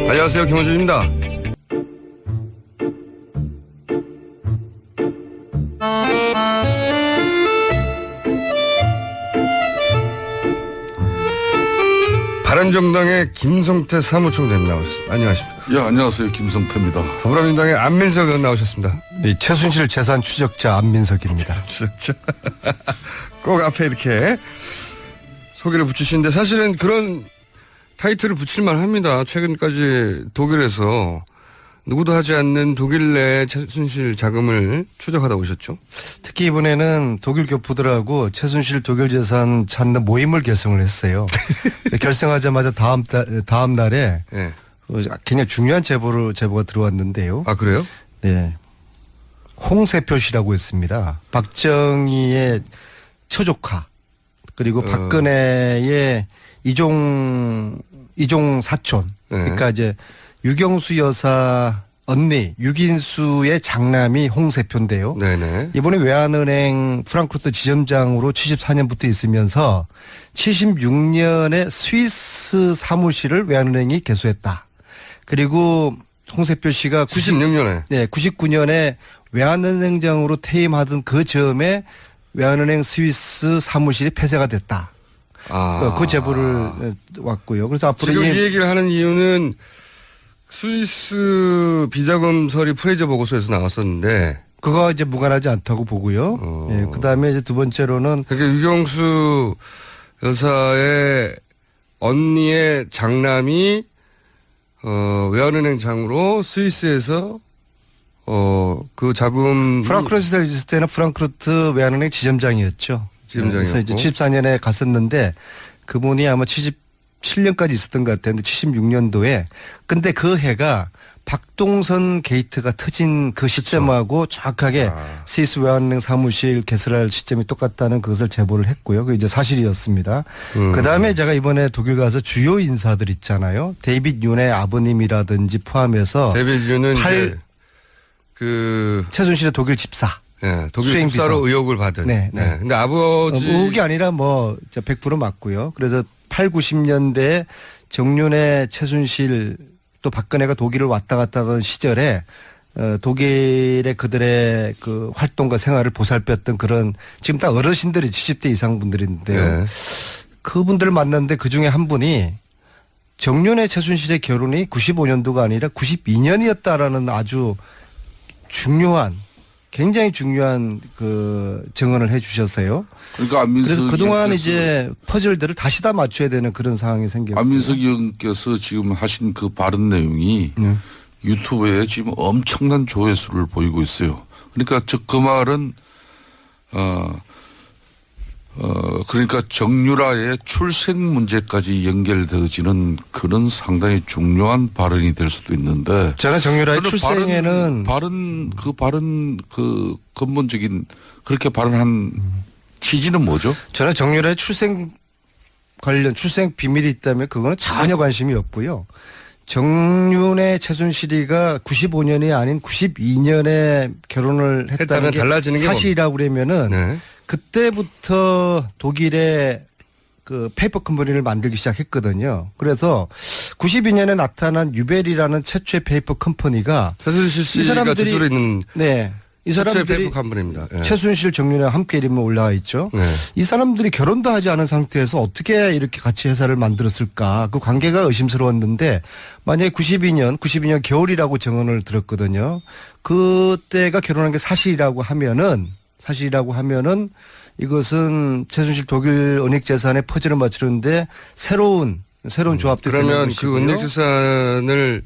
안녕하세요, 김호준입니다. 바른정당의 김성태 사무총장님 나오셨습니다. 안녕하십니까? 예, 안녕하세요. 김성태입니다. 더불어민주당의 안민석 의원 나오셨습니다. 네, 최순실 재산 추적자 안민석입니다. 추적자. 꼭 앞에 이렇게 소개를 붙이시는데 사실은 그런 타이틀을 붙일만 합니다. 최근까지 독일에서 누구도 하지 않는 독일 내 최순실 자금을 추적하다 오셨죠. 특히 이번에는 독일 교포들하고 최순실 독일 재산 찾는 모임을 결성을 했어요. 결성하자마자 다음 날에 네. 굉장히 중요한 제보가 들어왔는데요. 아, 그래요? 네. 홍세표 씨라고 했습니다. 박정희의 처조카 그리고 박근혜의 이종 사촌. 네. 그러니까 이제 유경수 여사 언니 유긴수의 장남이 홍세표인데요. 네네. 이번에 외환은행 프랑크푸르트 지점장으로 74년부터 있으면서 76년에 스위스 사무실을 외환은행이 개소했다. 그리고 홍세표 씨가 96년에. 네, 99년에 외환은행장으로 퇴임하던 그 즈음에 외환은행 스위스 사무실이 폐쇄가 됐다. 아. 그 제보를 왔고요. 그래서 앞으로 지금 이 얘기를 하는 이유는 스위스 비자금 서리 프레이저 보고서에서 나왔었는데 그거 이제 무관하지 않다고 보고요. 예, 그다음에 이제 두 번째로는 그러니까 유경수 여사의 언니의 장남이 외환은행장으로 스위스에서 그 자금 프랑크푸르트에 있을 때는 프랑크푸르트 외환은행 지점장이었죠. 그래서 이제 74년에 갔었는데 그분이 아마 77년까지 있었던 것 같았는데 76년도에 근데 그 해가 박동선 게이트가 터진 그 시점하고 정확하게 스위스 외환은행 사무실 개설할 시점이 똑같다는 그것을 제보를 했고요. 그게 이제 사실이었습니다. 그다음에 제가 이번에 독일 가서 주요 인사들 있잖아요. 데이빗 윤의 아버님이라든지 포함해서 데이빗 윤은 그 최순실의 독일 집사. 네, 독일 집사로 의혹을 받은. 네. 네. 근데 아버지 의혹이 아니라 뭐 100% 맞고요. 그래서 8, 90년대에 정윤회 최순실 또 박근혜가 독일을 왔다 갔다 하던 시절에 독일의 그들의 그 활동과 생활을 보살폈던 그런 지금 다 어르신들이 70대 이상 분들인데요. 네. 그분들을 만났는데 그중에 한 분이 정윤회 최순실의 결혼이 95년도가 아니라 92년이었다라는 아주 굉장히 중요한 그 증언을 해 주셨어요. 그러니까 그래서 그동안 이제 퍼즐들을 다시 다 맞춰야 되는 그런 상황이 생겼고. 안민석 의원께서 지금 하신 그 발언 내용이 유튜브에 지금 엄청난 조회수를 보이고 있어요. 그러니까 즉 그 말은 그러니까 정유라의 출생 문제까지 연결되어지는 그런 상당히 중요한 발언이 될 수도 있는데. 저는 정유라의 출생에는 발언 그 근본적인 그렇게 발언한 취지는 뭐죠? 저는 정유라의 출생 비밀이 있다면 그거는 전혀 관심이 없고요. 정윤의 최순실이가 95년이 아닌 92년에 결혼을 했다는 게 달라지는 사실이라고 그러면은 네. 그때부터 독일의 그 페이퍼 컴퍼니를 만들기 시작했거든요. 그래서 92년에 나타난 유벨이라는 최초의 페이퍼 컴퍼니가 최순실 씨가 주주로 있는 네. 이 사람들이 페이퍼 컴퍼니입니다. 네. 최순실 정윤회와 함께 이름이 올라와 있죠. 네. 이 사람들이 결혼도 하지 않은 상태에서 어떻게 이렇게 같이 회사를 만들었을까. 그 관계가 의심스러웠는데 만약에 92년 겨울이라고 증언을 들었거든요. 그때가 결혼한 게 사실이라고 하면은 이것은 최순실 독일 은닉 재산의 퍼즐을 맞추는데 새로운 조합들이 그러면 그 은닉 재산을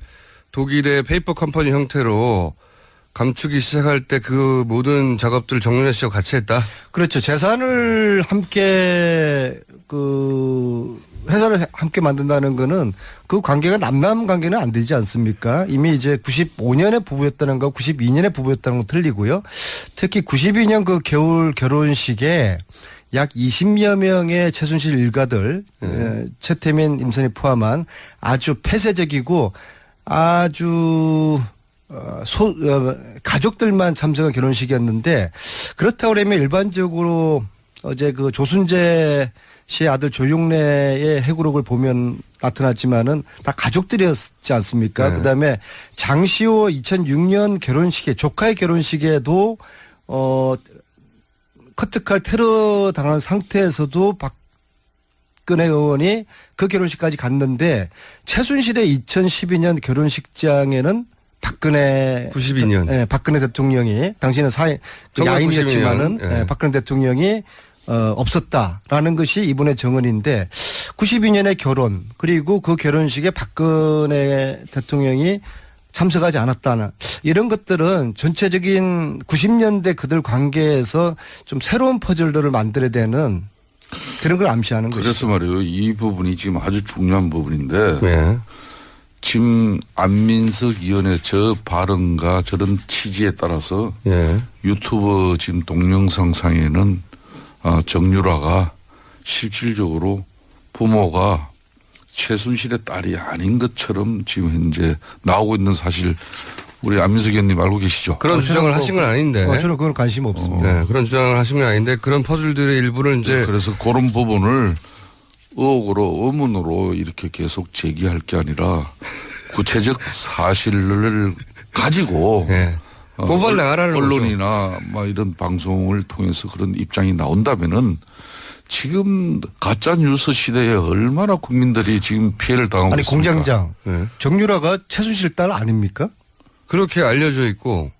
독일의 페이퍼 컴퍼니 형태로 감추기 시작할 때 그 모든 작업들을 정윤회 씨와 같이 했다? 그렇죠. 재산을 함께 회사를 함께 만든다는 거는 그 관계가 남남 관계는 안 되지 않습니까? 이미 이제 95년에 부부였다는 거 92년에 부부였다는 거 틀리고요. 특히 92년 그 겨울 결혼식에 약 20여 명의 최순실 일가들 최태민, 임선희 포함한 아주 폐쇄적이고 아주 가족들만 참석한 결혼식이었는데 그렇다고 그러면 일반적으로 어제 그 조순재 씨의 아들 조용래의 해고록을 보면 나타났지만은 다 가족들이었지 않습니까? 네. 그다음에 장시호 2006년 결혼식에 조카의 결혼식에도 커트칼 테러 당한 상태에서도 박근혜 의원이 그 결혼식까지 갔는데 최순실의 2012년 결혼식장에는 박근혜 92년. 예, 박근혜 대통령이 당시는 야인이었지만은 92년, 예. 박근혜 대통령이 없었다라는 것이 이분의 정언인데 92년에 결혼 그리고 그 결혼식에 박근혜 대통령이 참석하지 않았다는 이런 것들은 전체적인 90년대 그들 관계에서 좀 새로운 퍼즐들을 만들어야 되는 그런 걸 암시하는 것이죠. 그래서 말이에요. 이 부분이 지금 아주 중요한 부분인데 네. 지금 안민석 의원의 저 발언과 저런 취지에 따라서 예. 유튜브 지금 동영상 상에는 정유라가 실질적으로 부모가 최순실의 딸이 아닌 것처럼 지금 현재 나오고 있는 사실 우리 안민석 의원님 알고 계시죠? 그런 주장을 하신 건 아닌데. 저는 그건 관심 없습니다. 네, 그런 주장을 하신 건 아닌데 그런 퍼즐들의 일부를 이제 그래서 그런 부분을 의혹으로 의문으로 이렇게 계속 제기할 게 아니라 구체적 사실을 가지고 네. 고발 나가라는 거죠. 언론이나 막 이런 방송을 통해서 그런 입장이 나온다면은 지금 가짜 뉴스 시대에 얼마나 국민들이 지금 피해를 당하고 아니 있습니까? 공장장 네. 정유라가 최순실 딸 아닙니까? 그렇게 알려져 있고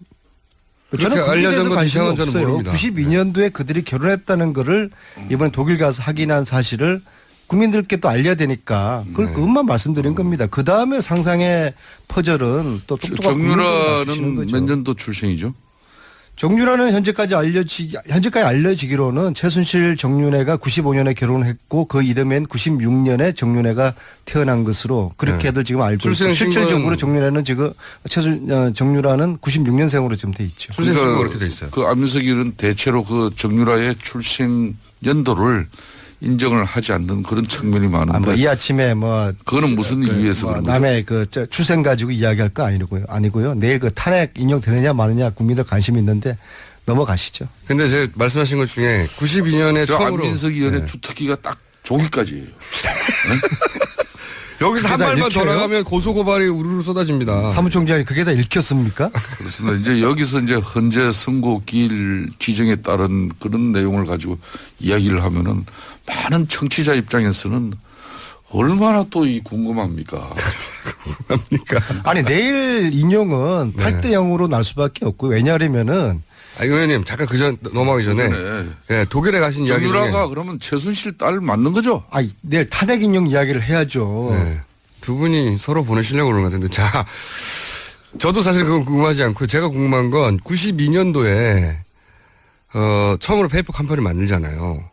그렇게 저는 알려진 건 관심 이상한 저는 없어요. 모릅니다. 92년도에 그들이 결혼했다는 거를 이번에 독일 가서 확인한 사실을 국민들께 또 알려야 되니까 그것만 말씀드린 겁니다. 그 다음에 상상의 퍼즐은 또 똑똑한 국민들이 맞추시는 정유라는 거죠. 몇 년도 출생이죠? 정유라는 현재까지 알려지기로는 최순실 정윤회가 95년에 결혼했고 그 이듬해인 96년에 정윤회가 태어난 것으로 그렇게들 지금 알고 있고 실질적으로 정윤회는 지금 정유라는 96년생으로 지금 돼 있죠. 출생신고 그렇게 돼 있어요. 그 안민석 의원은 대체로 그 정유라의 출생 연도를 인정을 하지 않는 그런 측면이 많은데. 뭐 이 아침에 그거는 무슨 이유에서 그런 거죠? 남의 출생 가지고 이야기할 거 아니고요. 내일 그 탄핵 인용되느냐 마느냐 국민들 관심이 있는데 넘어가시죠. 근데 제가 말씀하신 것 중에 92년에 저 처음으로 안민석 의원의 주특기가 딱 조기까지예요. 여기서 한 그게 다 발만 더 읽혀요? 나가면 고소고발이 우르르 쏟아집니다. 사무총장이 그게 다 읽혔습니까? 그렇습니다. 이제 여기서 이제 헌재 선고기일 지정에 따른 그런 내용을 가지고 이야기를 하면은 많은 청취자 입장에서는 얼마나 또 궁금합니까? 아니 내일 인용은 8대 0으로 날 수밖에 없고 왜냐하면은 의원님 잠깐 그전 넘어가기 전에 예, 독일에 가신 이야기 중에 정유라가 그러면 최순실 딸 맞는 거죠? 내일 탄핵 인용 이야기를 해야죠. 네. 두 분이 서로 보내시려고 그러는 것 같은데 자 저도 사실 그건 궁금하지 않고 제가 궁금한 건 92년도에 처음으로 페이퍼 컴퍼니 만들잖아요.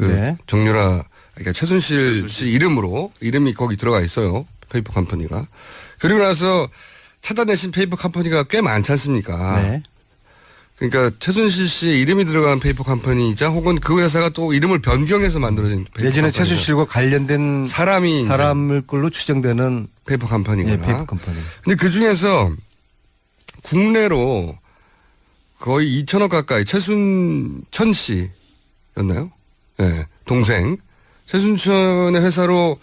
네. 정유라 그러니까 최순실 씨 이름이 거기 들어가 있어요. 페이퍼 컴퍼니가. 그리고 나서 찾아내신 페이퍼 컴퍼니가 꽤 많지 않습니까? 네. 그러니까 최순실 씨의 이름이 들어간 페이퍼 컴퍼니이자 혹은 그 회사가 또 이름을 변경해서 만들어진 페이퍼 내지는 컴퍼니죠. 최순실과 관련된 사람을 걸로 추정되는 페이퍼 컴퍼니구나. 페이퍼 컴퍼니. 근데 그 중에서 국내로 거의 2천억 가까이 최순천 씨였나요? 네, 동생. 최순천의 회사로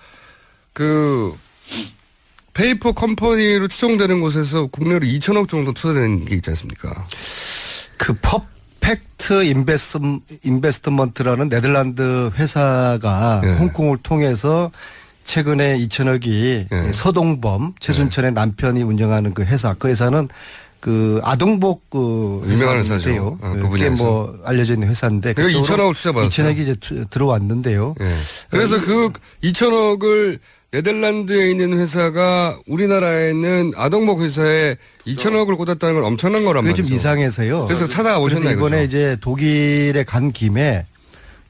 그 페이퍼 컴퍼니로 추정되는 곳에서 국내로 2천억 정도 투자된 게 있지 않습니까? 그 퍼펙트 인베스트먼트라는 네덜란드 회사가 홍콩을 통해서 최근에 2천억이 서동범 최순천의 남편이 운영하는 그 회사는 그 아동복 유명한 회사죠. 그게 뭐 알려져 있는 회사인데 그게 2천억을 투자받았어요. 2천억이 이제 들어왔는데요. 그래서 그 2천억을 네덜란드에 있는 회사가 우리나라에는 아동복 회사에 2천억을 꽂았다는 건 엄청난 거란 그게 말이죠. 좀 이상해서요. 그래서 찾아오셨나요? 이번에 그렇죠? 이제 독일에 간 김에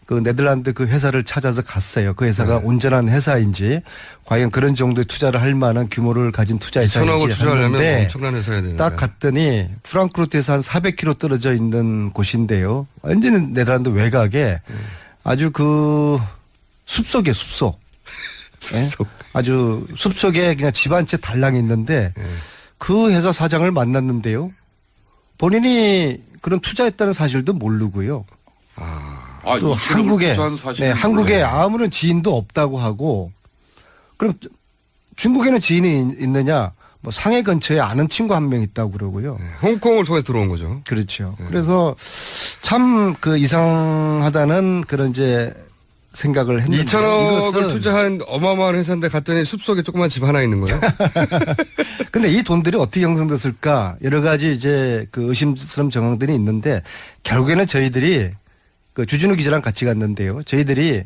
그 네덜란드 그 회사를 찾아서 갔어요. 그 회사가 온전한 회사인지 과연 그런 정도의 투자를 할 만한 규모를 가진 투자 2천억을 회사인지 투자하려면 했는데 엄청난 회사야 되는데. 딱 갔더니 프랑크푸르트에서 한 400km 떨어져 있는 곳인데요. 완전히 네덜란드 외곽에 아주 그 숲속에 숲속. 숲속. 아주 숲속에 그냥 집 한 채 달랑 있는데 그 회사 사장을 만났는데요. 본인이 그런 투자했다는 사실도 모르고요. 또 한국에 한국에 아무런 지인도 없다고 하고 그럼 중국에는 지인이 있느냐? 뭐 상해 근처에 아는 친구 한 명 있다고 그러고요. 홍콩을 통해 들어온 거죠. 그렇죠. 그래서 참 그 이상하다는 그런 이제 생각을 했는데 2천억을 투자한 어마어마한 회사인데 갔더니 숲속에 조그만 집 하나 있는 거예요. 근데 이 돈들이 어떻게 형성됐을까 여러 가지 이제 그 의심스러운 정황들이 있는데 결국에는 저희들이 그 주진우 기자랑 같이 갔는데요. 저희들이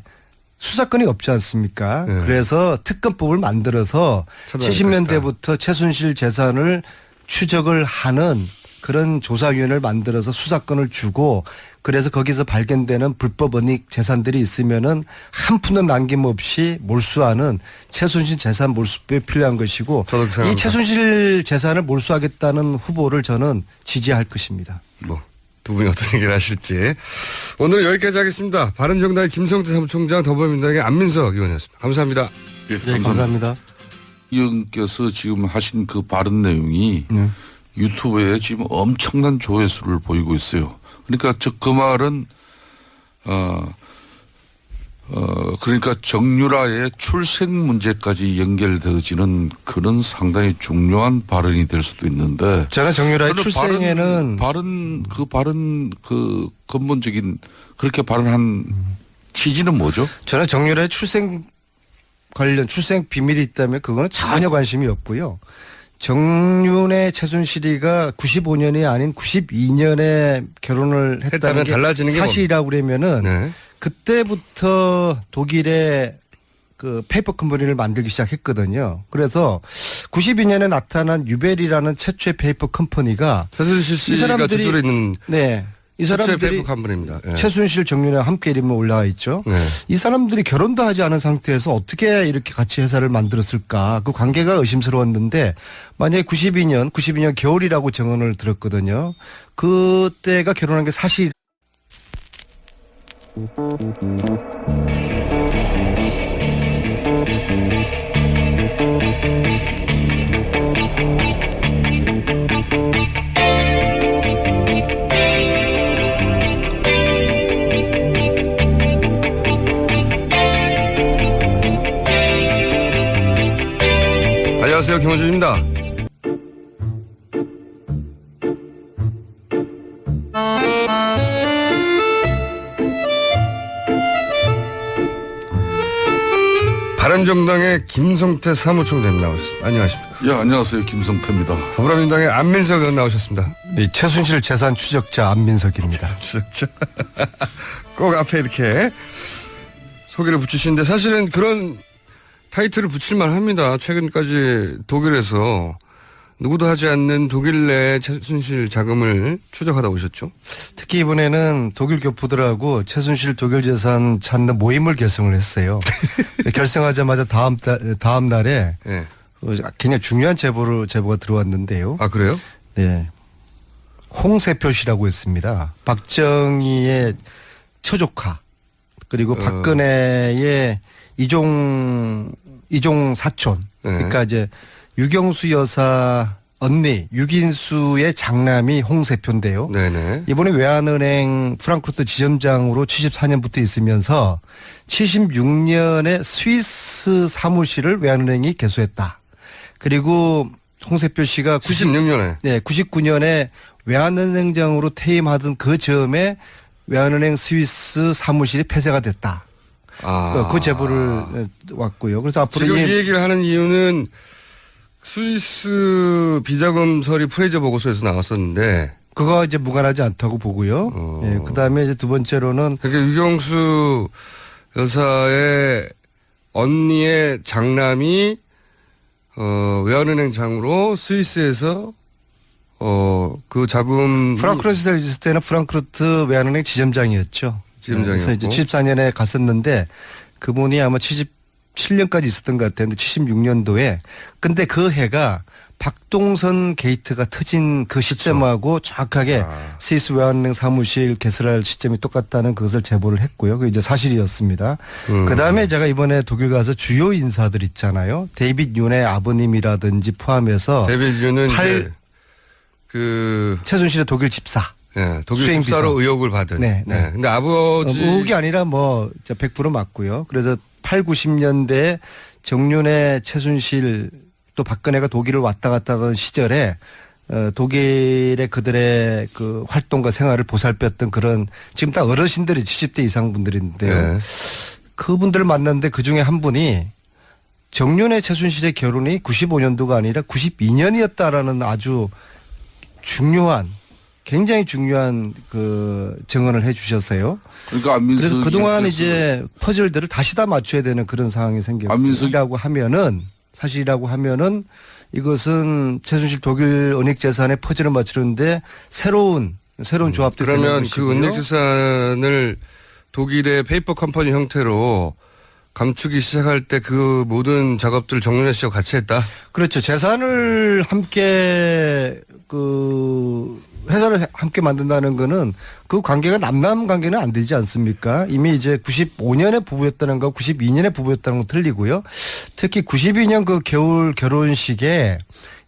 수사권이 없지 않습니까? 네. 그래서 특검법을 만들어서 70년대부터 최순실 재산을 추적을 하는 그런 조사위원회를 만들어서 수사권을 주고 그래서 거기서 발견되는 불법 은닉 재산들이 있으면은 한 푼도 남김없이 몰수하는 최순실 재산 몰수법이 필요한 것이고 이 최순실 재산을 몰수하겠다는 후보를 저는 지지할 것입니다. 뭐 두 분이 어떤 얘기를 하실지 오늘 여기까지 하겠습니다. 바른정당의 김성태 사무총장, 더불어민주당의 안민석 의원이었습니다. 감사합니다. 예, 네, 감사합니다. 의원께서 지금 하신 그 발언 내용이 유튜브에 지금 엄청난 조회수를 보이고 있어요. 그러니까 그 말은 그러니까 정유라의 출생 문제까지 연결되어지는 그런 상당히 중요한 발언이 될 수도 있는데. 제가 정유라의 출생에는 발언 그 근본적인 그렇게 발언한 취지는 뭐죠? 저는 정유라의 출생 관련 출생 비밀이 있다면 그거는 전혀 관심이 없고요. 정윤의 최순실이가 95년이 아닌 92년에 결혼을 했다는 게 달라지는 사실이라고 그러면은 네. 그때부터 독일의 그 페이퍼 컴퍼니를 만들기 시작했거든요. 그래서 92년에 나타난 유벨이라는 최초의 페이퍼 컴퍼니가 최순실 씨가 주주로 있는 이 사람들이 페이퍼 컴퍼니입니다. 네. 최순실 정윤회와 함께 이름이 올라와 있죠. 네. 이 사람들이 결혼도 하지 않은 상태에서 어떻게 이렇게 같이 회사를 만들었을까. 그 관계가 의심스러웠는데 만약에 92년 겨울이라고 증언을 들었거든요. 그때가 결혼한 게 사실. 안녕하세요. 김호준입니다. 바른정당의 김성태 사무총장님 나오셨습니다. 안녕하십니까. 예, 안녕하세요. 김성태입니다. 더불어민주당의 안민석 의원 나오셨습니다. 네, 최순실 재산 추적자 안민석입니다. 추적자. 꼭 앞에 이렇게 소개를 붙이시는데 사실은 그런 타이틀을 붙일만 합니다. 최근까지 독일에서 누구도 하지 않는 독일 내 최순실 자금을 추적하다 오셨죠. 특히 이번에는 독일 교포들하고 최순실 독일 재산 찾는 모임을 결성을 했어요. 결성하자마자 다음 날에 네. 굉장히 중요한 제보가 들어왔는데요. 아 그래요? 네, 홍세표 씨라고 했습니다. 박정희의 처조카 그리고 박근혜의 이종 사촌. 네. 그러니까 이제 유경수 여사 언니 유긴수의 장남이 홍세표인데요. 네네. 이번에 외환은행 프랑크푸르트 지점장으로 74년부터 있으면서 76년에 스위스 사무실을 외환은행이 개소했다. 그리고 홍세표 씨가 99년에 외환은행장으로 퇴임하던 그 즈음에 외환은행 스위스 사무실이 폐쇄가 됐다. 그 제보를 왔고요. 그래서 앞으로 지금 이 얘기를 하는 이유는 스위스 비자금 서류 프레이저 보고서에서 나왔었는데 그거 이제 무관하지 않다고 보고요. 예, 그다음에 이제 두 번째로는 그러니까 유경수 여사의 언니의 장남이 외환은행장으로 스위스에서 그 자금 프랑크푸르트에 있을 때는 프랑크푸르트 외환은행 지점장이었죠. 그래서 이제 74년에 갔었는데 그분이 아마 77년까지 있었던 것 같아요. 근데 76년도에 근데 그 해가 박동선 게이트가 터진 그 시점하고 정확하게 스위스 외환은행 사무실 개설할 시점이 똑같다는 그것을 제보를 했고요. 그게 이제 사실이었습니다. 그다음에 제가 이번에 독일 가서 주요 인사들 있잖아요. 데이빗 윤의 아버님이라든지 포함해서 데이빗 윤은 이제 최순실의 독일 집사. 네, 독일 집사로 의혹을 받은. 네. 근데 아버지 의혹이 아니라 뭐 100% 맞고요. 그래서 8, 90년대 정윤의 최순실 또 박근혜가 독일을 왔다 갔다 하던 시절에 독일의 그들의 그 활동과 생활을 보살폈던 그런 지금 다 어르신들이 70대 이상 분들인데요. 네. 그분들을 만났는데 그중에 한 분이 정윤의 최순실의 결혼이 95년도가 아니라 92년이었다라는 아주 중요한 굉장히 중요한 그 증언을 해 주셨어요. 그러니까 안민석 그래서 그동안 이제 퍼즐들을 다시 다 맞춰야 되는 그런 상황이 생겼다고 하면은 사실이라고 하면은 이것은 최순실 독일 은닉재산의 퍼즐을 맞추는데 새로운 조합들이 그러면 그 은닉재산을 독일의 페이퍼 컴퍼니 형태로 감추기 시작할 때 그 모든 작업들을 정윤회 씨와 같이 했다? 그렇죠. 재산을 함께 회사를 함께 만든다는 거는 그 관계가 남남 관계는 안 되지 않습니까? 이미 이제 95년에 부부였다는 거 92년에 부부였다는 거 틀리고요. 특히 92년 그 겨울 결혼식에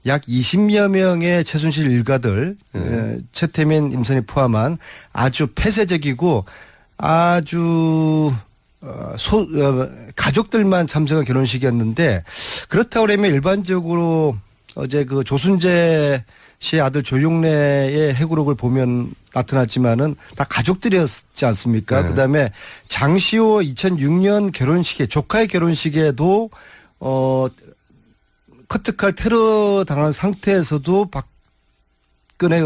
약 20여 명의 최순실 일가들 최태민, 임선희 포함한 아주 폐쇄적이고 아주 가족들만 참석한 결혼식이었는데 그렇다고 그러면 일반적으로 어제 그 조순재 씨의 아들 조용래의 해구록을 보면 나타났지만은 다 가족들이었지 않습니까? 네. 그다음에 장시호 2006년 결혼식에 조카의 결혼식에도 커트칼 테러 당한 상태에서도 박근혜